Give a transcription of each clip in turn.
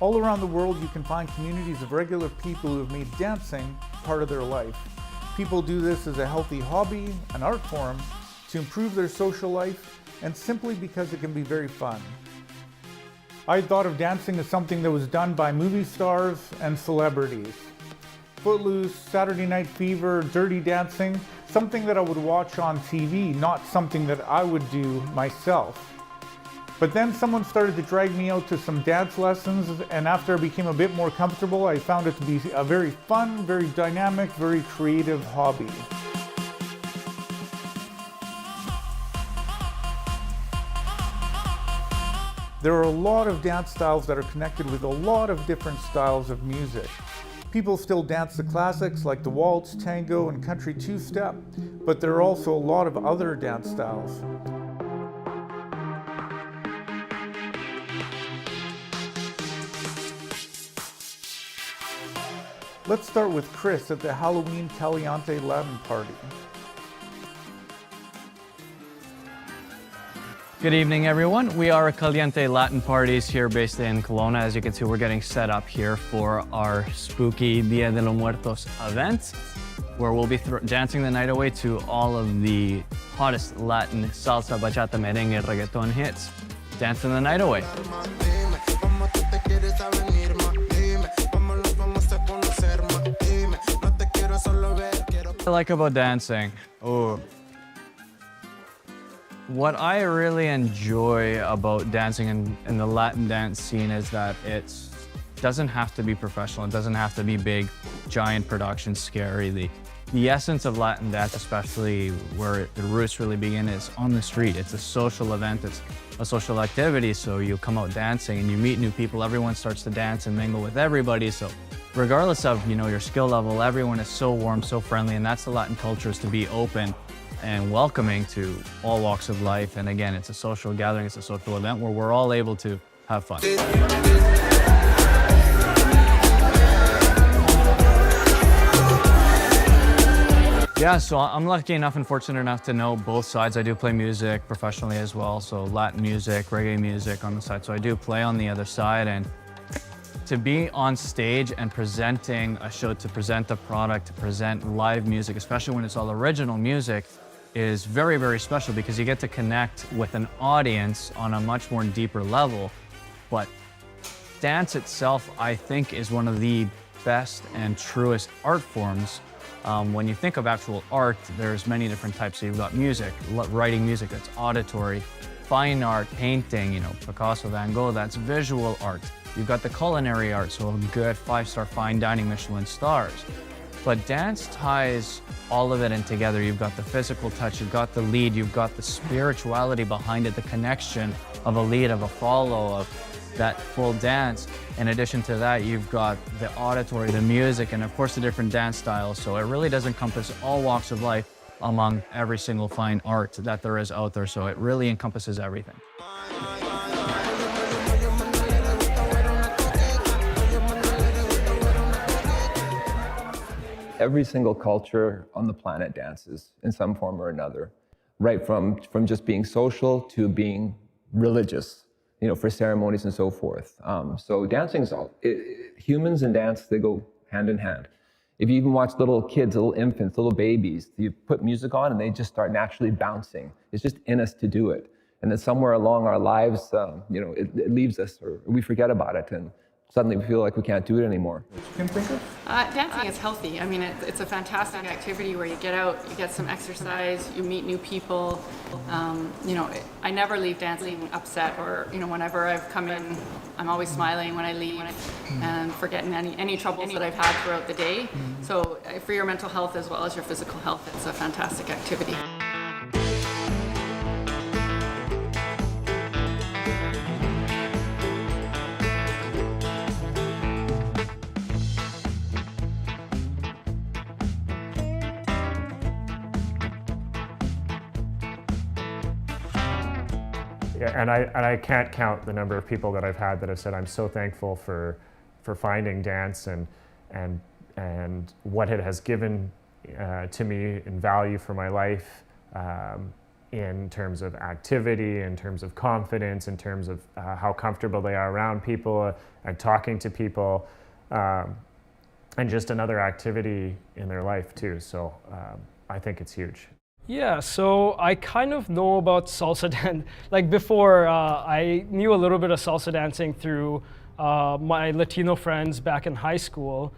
All around the world, you can find communities of regular people who have made dancing part of their life. People do this as a healthy hobby, an art form, to improve their social life, and simply because it can be very fun. I thought of dancing as something that was done by movie stars and celebrities. Footloose, Saturday Night Fever, Dirty Dancing, something that I would watch on TV, not something that I would do myself. But then someone started to drag me out to some dance lessons, and after I became a bit more comfortable, I found it to be a very fun, very dynamic, very creative hobby. There are a lot of dance styles that are connected with a lot of different styles of music. People still dance the classics like the waltz, tango, and country two-step, but there are also a lot of other dance styles. Let's start with Chris at the Halloween Caliente Latin party. Good evening, everyone. We are Caliente Latin Parties here based in Kelowna. As you can see, we're getting set up here for our spooky Dia de los Muertos event, where we'll be dancing the night away to all of the hottest Latin salsa, bachata, merengue, reggaeton hits. Dancing the night away. What I like about dancing? What I really enjoy about dancing in the Latin dance scene is that it doesn't have to be professional. It doesn't have to be big, giant production, scary. The essence of Latin dance, especially where the roots really begin, is on the street. It's a social event. It's a social activity. So you come out dancing and you meet new people. Everyone starts to dance and mingle with everybody. So regardless of your skill level, everyone is so warm, so friendly, and that's the Latin culture, is to be open and welcoming to all walks of life. And again, it's a social gathering, it's a social event where we're all able to have fun. Yeah, so I'm lucky enough and fortunate enough to know both sides. I do play music professionally as well, so Latin music, reggae music on the side. So I do play on the other side, and to be on stage and presenting a show, to present a product, to present live music, especially when it's all original music, is very, very special because you get to connect with an audience on a much more deeper level. But dance itself, I think, is one of the best and truest art forms. When you think of actual art, there's many different types. So you've got music, writing music that's auditory, fine art, painting, Picasso, Van Gogh, that's visual art. You've got the culinary art, so good 5-star fine dining Michelin stars. But dance ties all of it in together. You've got the physical touch, you've got the lead, you've got the spirituality behind it, the connection of a lead, of a follow, of that full dance. In addition to that, you've got the auditory, the music, and of course the different dance styles. So it really does encompass all walks of life among every single fine art that there is out there. So it really encompasses everything. Every single culture on the planet dances in some form or another, right from just being social to being religious, for ceremonies and so forth. So dancing is humans and dance, they go hand in hand. If you even watch little kids, little infants, little babies, you put music on and they just start naturally bouncing. It's just in us to do it. And then somewhere along our lives, it leaves us, or we forget about it, and suddenly we feel like we can't do it anymore. Dancing is healthy. I mean, it's a fantastic activity where you get out, you get some exercise, you meet new people. I never leave dancing upset, or whenever I've come in, I'm always smiling when I leave and forgetting any troubles that I've had throughout the day. So for your mental health as well as your physical health, it's a fantastic activity. And I can't count the number of people that I've had that have said, I'm so thankful for finding dance and what it has given to me in value for my life. in terms of activity, in terms of confidence, in terms of how comfortable they are around people and talking to people, and just another activity in their life too. So I think it's huge. Yeah, so I kind of know about salsa dance. Like before, I knew a little bit of salsa dancing through my Latino friends back in high school.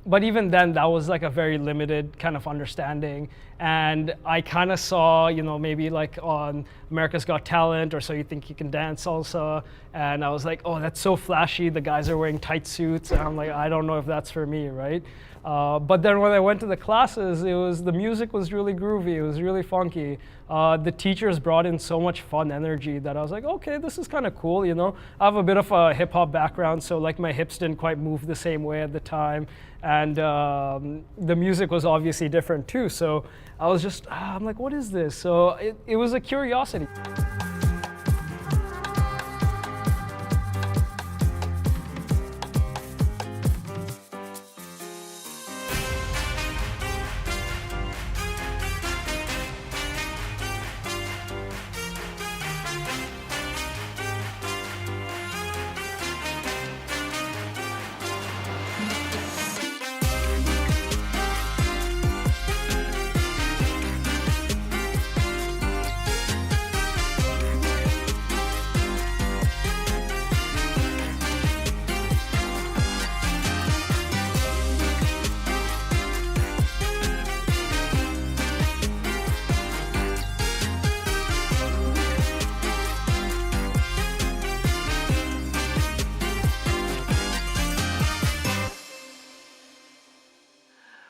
But even then, that was like a very limited kind of understanding. And I kind of saw, you know, maybe like on America's Got Talent or So You Think You Can Dance Salsa. And I was like, oh, that's so flashy. The guys are wearing tight suits. And I'm like, I don't know if that's for me, right? But then when I went to the classes, the music was really groovy. It was really funky. The teachers brought in so much fun energy that I was like, okay, this is kind of cool, you know? I have a bit of a hip hop background, so like my hips didn't quite move the same way at the time. And the music was obviously different too. So I was just, I'm like, what is this? So it was a curiosity.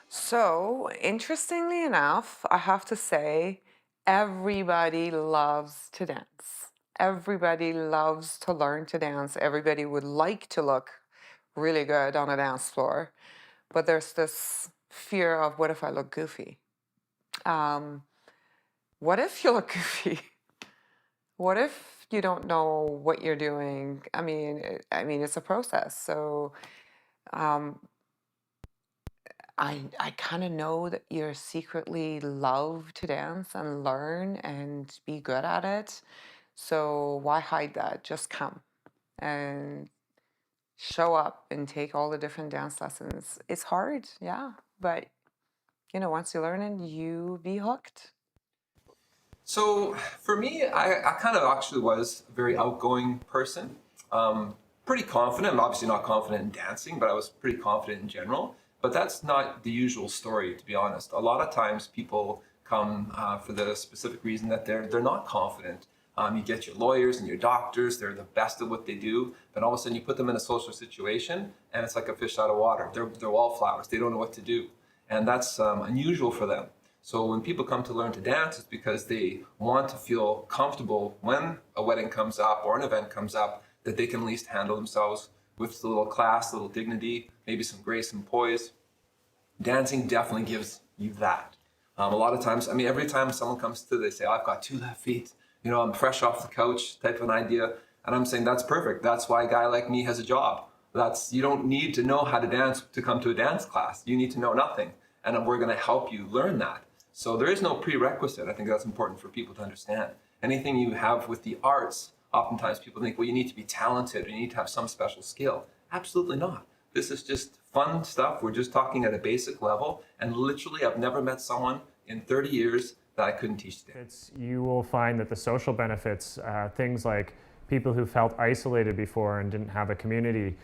So, interestingly enough, I have to say, everybody loves to dance. Everybody loves to learn to dance. Everybody would like to look really good on a dance floor. But there's this fear of, what if I look goofy? What if you look goofy? What if you don't know what you're doing? I mean, it's a process. So, I kind of know that you secretly love to dance and learn and be good at it. So why hide that? Just come and show up and take all the different dance lessons. It's hard, yeah, but you know, once you learn it, you be hooked. So for me, I kind of actually was a very outgoing person. Pretty confident. I'm obviously not confident in dancing, but I was pretty confident in general. But that's not the usual story, to be honest. A lot of times people come for the specific reason that they're not confident. You get your lawyers and your doctors, they're the best at what they do, but all of a sudden you put them in a social situation and it's like a fish out of water. They're wallflowers, they don't know what to do. And that's unusual for them. So when people come to learn to dance, it's because they want to feel comfortable when a wedding comes up or an event comes up, that they can at least handle themselves with a little class, a little dignity, maybe some grace and poise. Dancing definitely gives you that. A lot of times, I mean, every time someone comes to, they say, oh, I've got 2 left feet. You know, I'm fresh off the couch type of an idea. And I'm saying that's perfect. That's why a guy like me has a job. You don't need to know how to dance to come to a dance class. You need to know nothing. And we're going to help you learn that. So there is no prerequisite. I think that's important for people to understand. Anything you have with the arts, oftentimes people think, well, you need to be talented, or you need to have some special skill. Absolutely not. This is just fun stuff. We're just talking at a basic level. And literally, I've never met someone in 30 years that I couldn't teach dance. You will find that the social benefits, things like people who felt isolated before and didn't have a community,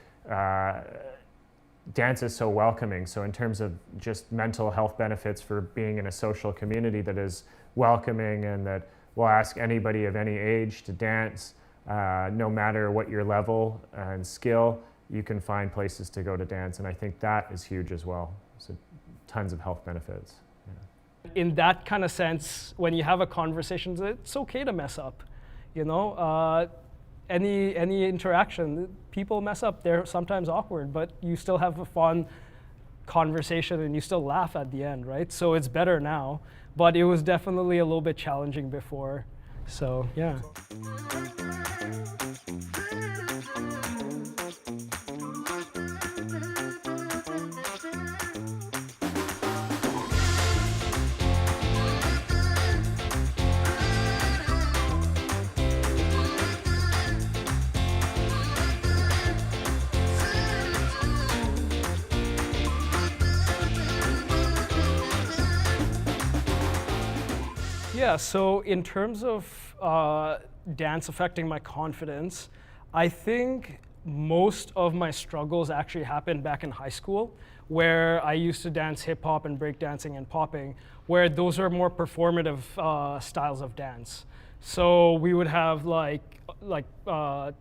dance is so welcoming. So in terms of just mental health benefits for being in a social community that is welcoming and that will ask anybody of any age to dance, no matter what your level and skill, you can find places to go to dance. And I think that is huge as well. So tons of health benefits. Yeah. In that kind of sense, when you have a conversation, it's okay to mess up. You know, any interaction, people mess up. They're sometimes awkward, but you still have a fun conversation and you still laugh at the end, right? So it's better now, but it was definitely a little bit challenging before. So yeah. Yeah, so in terms of dance affecting my confidence, I think most of my struggles actually happened back in high school, where I used to dance hip hop and breakdancing and popping, where those are more performative styles of dance. So we would have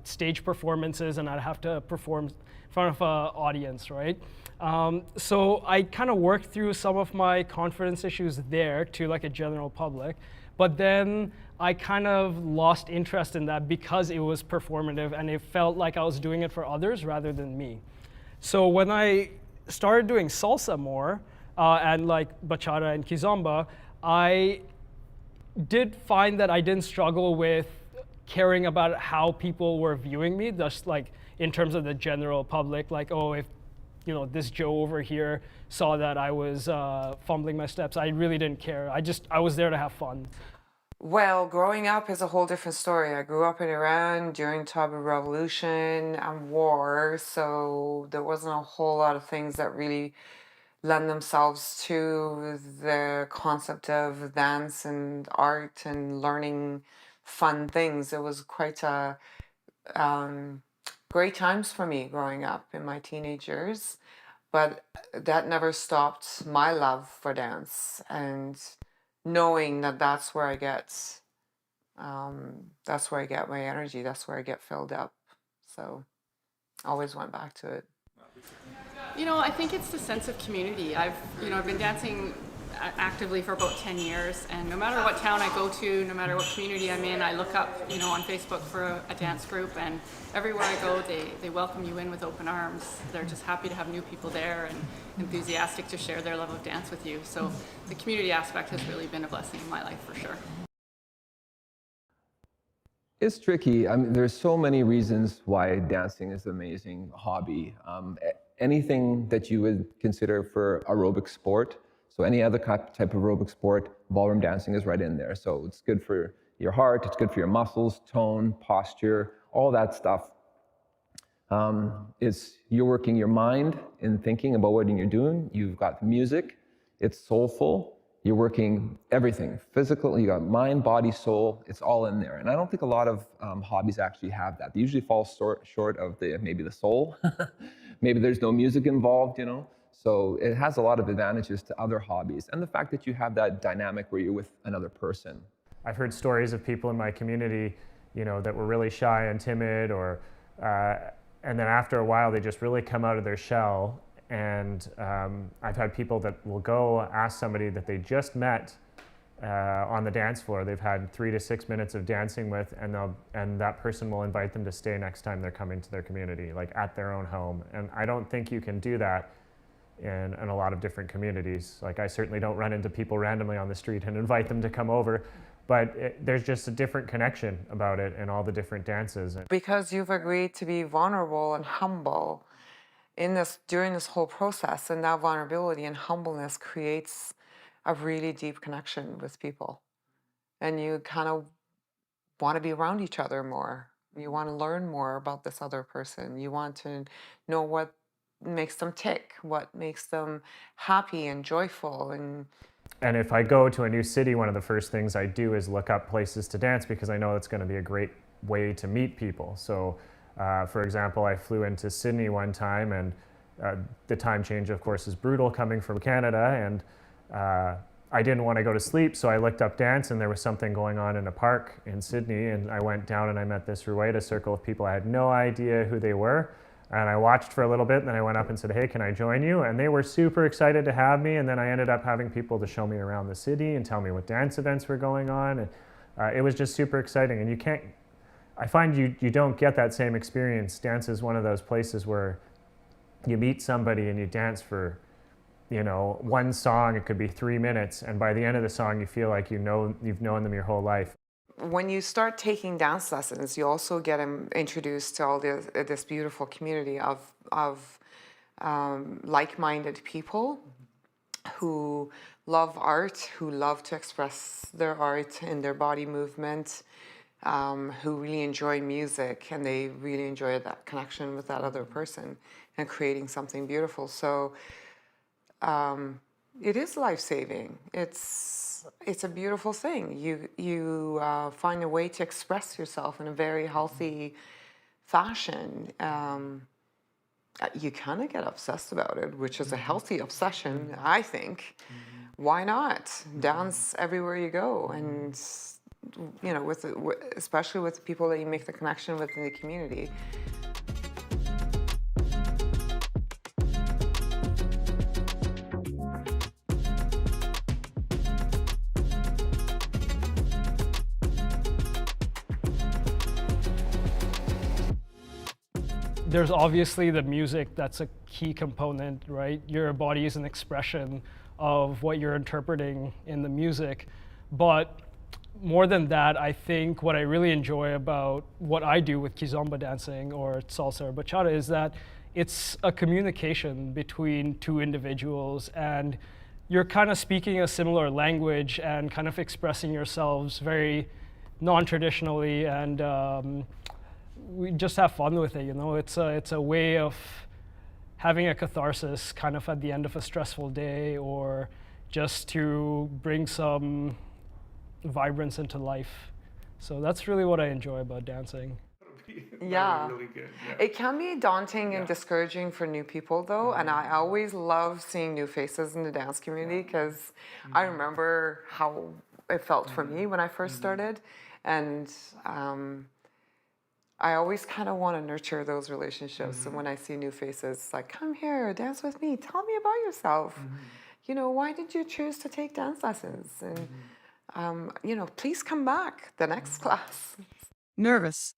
stage performances, and I'd have to perform in front of an audience, right? So I kind of worked through some of my confidence issues there to like a general public, but then I kind of lost interest in that because it was performative and it felt like I was doing it for others rather than me. So when I started doing salsa more and like bachata and kizomba, I did find that I didn't struggle with caring about how people were viewing me, just like in terms of the general public, like, oh, if this Joe over here saw that I was fumbling my steps, I really didn't care. I was there to have fun. Well, growing up is a whole different story. I grew up in Iran during time of revolution and war, so there wasn't a whole lot of things that really lend themselves to the concept of dance and art and learning fun things. It was quite a great times for me growing up in my teenage years, but that never stopped my love for dance and knowing that that's where I get my energy, that's where I get filled up. So I always went back to it. I think it's the sense of community. I've been dancing actively for about 10 years, and no matter what town I go to, no matter what community I'm in, I look up, on Facebook for a dance group, and everywhere I go, they welcome you in with open arms. They're just happy to have new people there and enthusiastic to share their love of dance with you. So the community aspect has really been a blessing in my life for sure. It's tricky. I mean, there's so many reasons why dancing is an amazing hobby. Anything that you would consider for aerobic sport, so any other type of aerobic sport, ballroom dancing is right in there. So it's good for your heart, it's good for your muscles, tone, posture, all that stuff. You're working your mind in thinking about what you're doing. You've got music, it's soulful. You're working everything, physical, you got mind, body, soul, it's all in there. And I don't think a lot of hobbies actually have that. They usually fall short of maybe the soul. Maybe there's no music involved, So it has a lot of advantages to other hobbies. And the fact that you have that dynamic where you're with another person. I've heard stories of people in my community, that were really shy and timid, and then after a while they just really come out of their shell. And I've had people that will go ask somebody that they just met on the dance floor. They've had 3 to 6 minutes of dancing with, and that person will invite them to stay next time they're coming to their community, like at their own home. And I don't think you can do that in a lot of different communities. Like, I certainly don't run into people randomly on the street and invite them to come over, but there's just a different connection about it in all the different dances. Because you've agreed to be vulnerable and humble during this whole process, and that vulnerability and humbleness creates a really deep connection with people. And you kind of want to be around each other more. You want to learn more about this other person. You want to know what makes them tick, what makes them happy and joyful. And if I go to a new city, one of the first things I do is look up places to dance, because I know it's going to be a great way to meet people. So for example, I flew into Sydney one time, and the time change, of course, is brutal coming from Canada, and I didn't want to go to sleep, so I looked up dance, and there was something going on in a park in Sydney, and I went down and I met this Rueda circle of people. I had no idea who they were, and I watched for a little bit, and then I went up and said, hey, can I join you? And they were super excited to have me, and then I ended up having people to show me around the city and tell me what dance events were going on, and it was just super exciting. And I find you don't get that same experience. Dance is one of those places where you meet somebody and you dance for, one song. It could be 3 minutes, and by the end of the song, you feel like you've known them your whole life. When you start taking dance lessons, you also get introduced to all this beautiful community of like-minded people who love art, who love to express their art in their body movement, who really enjoy music, and they really enjoy that connection with that other person and creating something beautiful. So It is life-saving. It's a beautiful thing. You find a way to express yourself in a very healthy fashion. You kind of get obsessed about it, which is a healthy obsession, I think. Why not dance everywhere you go? And you know, especially with the people that you make the connection with in the community. There's obviously the music that's a key component, right? Your body is an expression of what you're interpreting in the music. But more than that, I think what I really enjoy about what I do with kizomba dancing or salsa or bachata is that it's a communication between two individuals, and you're kind of speaking a similar language and kind of expressing yourselves very non-traditionally, and we just have fun with it, you know. It's a way of having a catharsis kind of at the end of a stressful day, or just to bring some vibrance into life. So that's really what I enjoy about dancing. Yeah. Really good. Yeah. It can be daunting and discouraging for new people, though, and I always love seeing new faces in the dance community, because I remember how it felt for me when I first started, and I always kind of want to nurture those relationships. And when I see new faces, like, come here, dance with me, tell me about yourself. You know, why did you choose to take dance lessons? And, you know, please come back the next class. Nervous,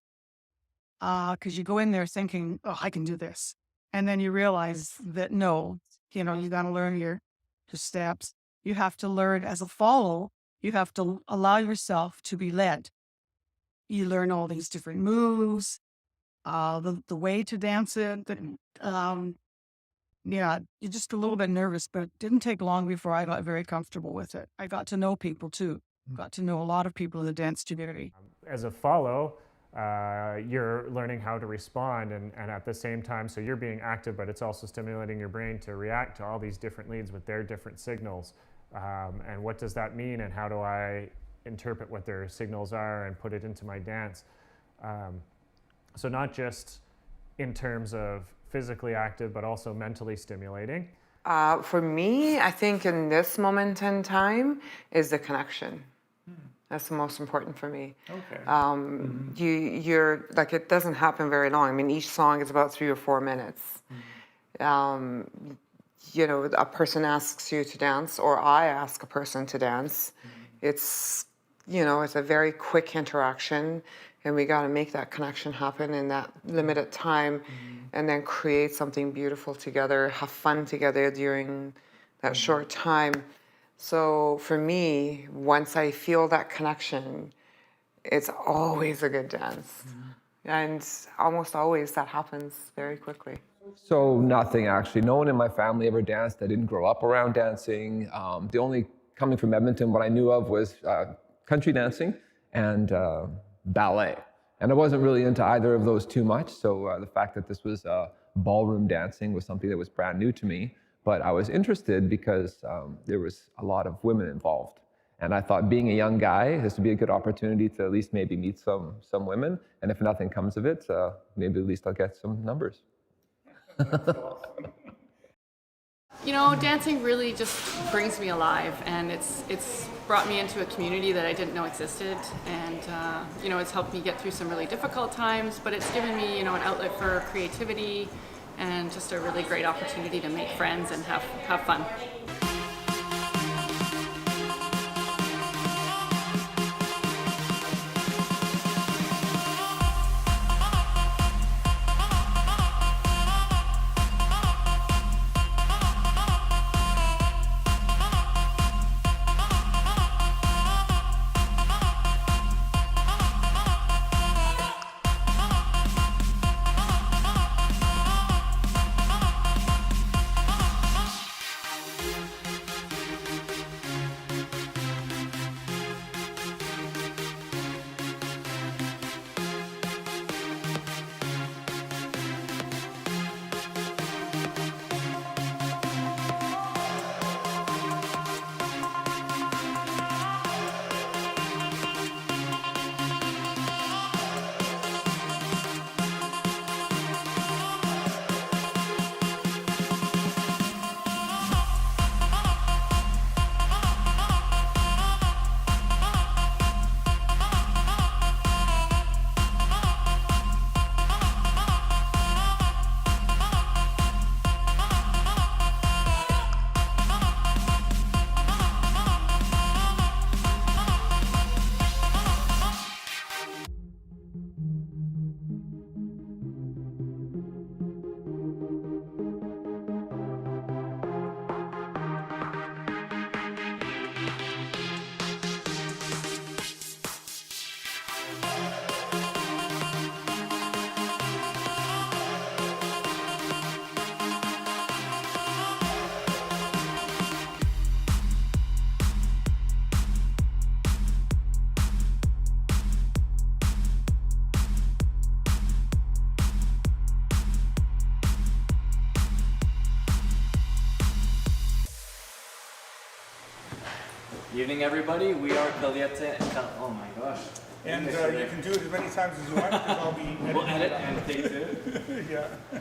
because you go in there thinking, oh, I can do this. And then you realize that no, you know, you got to learn your steps. You have to learn as a follow, you have to allow yourself to be led. You learn all these different moves, the way to dance it. Yeah, you're just a little bit nervous, but it didn't take long before I got very comfortable with it. I got to know people too. Got to know a lot of people in the dance community. As a follow, you're learning how to respond, and at the same time, so you're being active, but it's also stimulating your brain to react to all these different leads with their different signals. And what does that mean, and how do I interpret what their signals are and put it into my dance? So not just in terms of physically active, but also mentally stimulating. For me, I think in this moment in time is the connection. That's the most important for me. Okay. You're like, it doesn't happen very long. I mean, each song is about 3 or 4 minutes. You know, a person asks you to dance, or I ask a person to dance. It's, you know, it's a very quick interaction, and we got to make that connection happen in that limited time, and then create something beautiful together, have fun together during that short time. So for me, once I feel that connection, it's always a good dance. And almost always that happens very quickly. So nothing, actually. No one in my family ever danced. I didn't grow up around dancing. The only, coming from Edmonton, what I knew of was country dancing and ballet. And I wasn't really into either of those too much. So the fact that this was ballroom dancing was something that was brand new to me. But I was interested because there was a lot of women involved. And I thought, being a young guy, this would be a good opportunity to at least maybe meet some women. And if nothing comes of it, maybe at least I'll get some numbers. You know, dancing really just brings me alive, and it's brought me into a community that I didn't know existed, and you know, it's helped me get through some really difficult times, but it's given me, you know, an outlet for creativity and just a really great opportunity to make friends and have fun. Evening, everybody. We are Kaliete. Oh my gosh. And you can do it as many times as you want because I'll be editing. We'll edit and take two. Yeah.